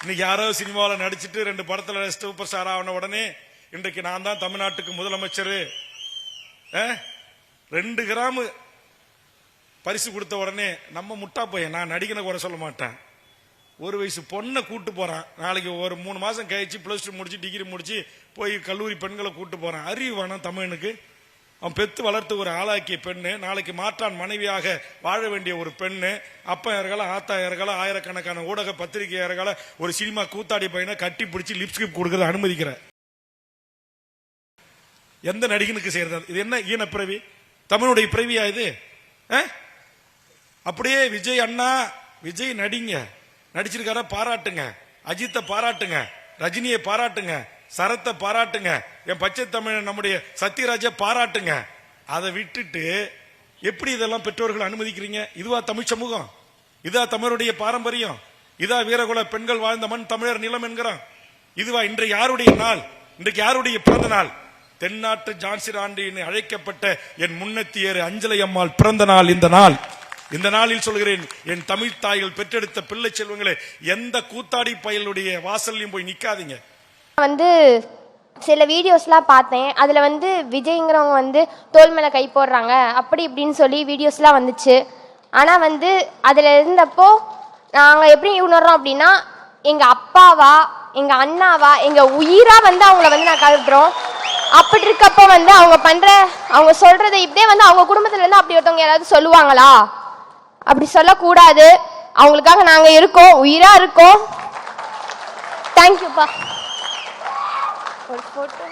இன்னைக்கு யாரோ சினிமாவில் நடிச்சிட்டு 2 படத்துல சூப்பர் ஸ்டார் ஆன உடனே இன்றைக்கு நான் தான் தமிழ்நாட்டுக்கு முதலமைச்சர் 2 கிராம் பரிசு கொடுத்த உடனே நம்ம முட்டா பையன். நான் நடிகனை குறை சொல்ல மாட்டேன். 1 வயசு பொண்ணை கூட்டு போறான். நாளைக்கு ஒரு 3 மாசம் கழிச்சு +2 முடிச்சு டிகிரி முடிச்சு போய் கல்லூரி பெண்களை கூட்டு போறான். அறிவு வேணாம் தமிழனுக்கு? அவன் பெத்து வளர்த்து ஒரு ஆளாக்கிய பெண்ணு, நாளைக்கு மாற்றான் மனைவியாக வாழ வேண்டிய ஒரு பெண்ணு, அப்பையர்கள ஆத்தாயர்கள ஆயிரக்கணக்கான ஊடக பத்திரிகையாளர்கள ஒரு சினிமா கூத்தாடி பையனை கட்டி பிடிச்சி லிப்ஸ்கிரிப்ட் கொடுக்கறத அனுமதிக்கிற எந்த நடிகனுக்கு செய்யறது? இது என்ன ஈன பிறவி? தமிழுடைய பிறவியா இது? அப்படியே விஜய் அண்ணா, விஜய் நடிங்க, நடிச்சிருக்கார பாராட்டுங்க, அஜித்தை பாராட்டுங்க, ரஜினியை பாராட்டுங்க, சரத்தை பாராட்டுங்க, என் பச்சை தமிழ் நம்முடைய சத்யராஜை பாராட்டுங்க. அதை விட்டுட்டு எப்படி இதெல்லாம் பெற்றோர்கள் அனுமதிக்கிறீங்க? இதுவா தமிழ் சமூகம்? இதா தமிழருடைய பாரம்பரியம்? இதா வீரகுல பெண்கள் வாழ்ந்த மண் தமிழர் நிலம் என்கிறான்? இதுவா இன்றைக்கு யாருடைய நாள்? இன்றைக்கு யாருடைய பிறந்த நாள்? தென்னாட்டு ஜான்சி ராண்டி அழைக்கப்பட்ட என் முன்னத்தியர் அஞ்சலை அம்மாள் பிறந்த நாள் இந்த நாள். இந்த நாளில் சொல்கிறேன், என் தமிழ் தாய்கள் பெற்றெடுத்த பிள்ளை செல்வங்களே, எந்த கூத்தாடி பயலுடைய வாசல்லையும் போய் நிக்காதீங்க. சில வீடியோஸ்லாம் பார்த்தேன். அதில் விஜய்ங்கிறவங்க தோல் மேலே கை போடுறாங்க அப்படி இப்படின்னு சொல்லி வீடியோஸ்லாம் வந்துச்சு. ஆனால் அதில் இருந்தப்போ நாங்கள் எப்படி உணர்றோம் அப்படின்னா, எங்கள் அப்பாவா எங்கள் அண்ணாவா எங்கள் உயிராக அவங்கள நான் கருதுறோம். அப்படி இருக்கப்போ அவங்க சொல்றதை இப்படியே அவங்க குடும்பத்துலேருந்து அப்படி ஒருத்தவங்க யாராவது சொல்லுவாங்களா? அப்படி சொல்லக்கூடாது. அவங்களுக்காக நாங்கள் இருக்கோம், உயிராக இருக்கோம். தேங்க்யூப்பா. ஒரு போட்டோ.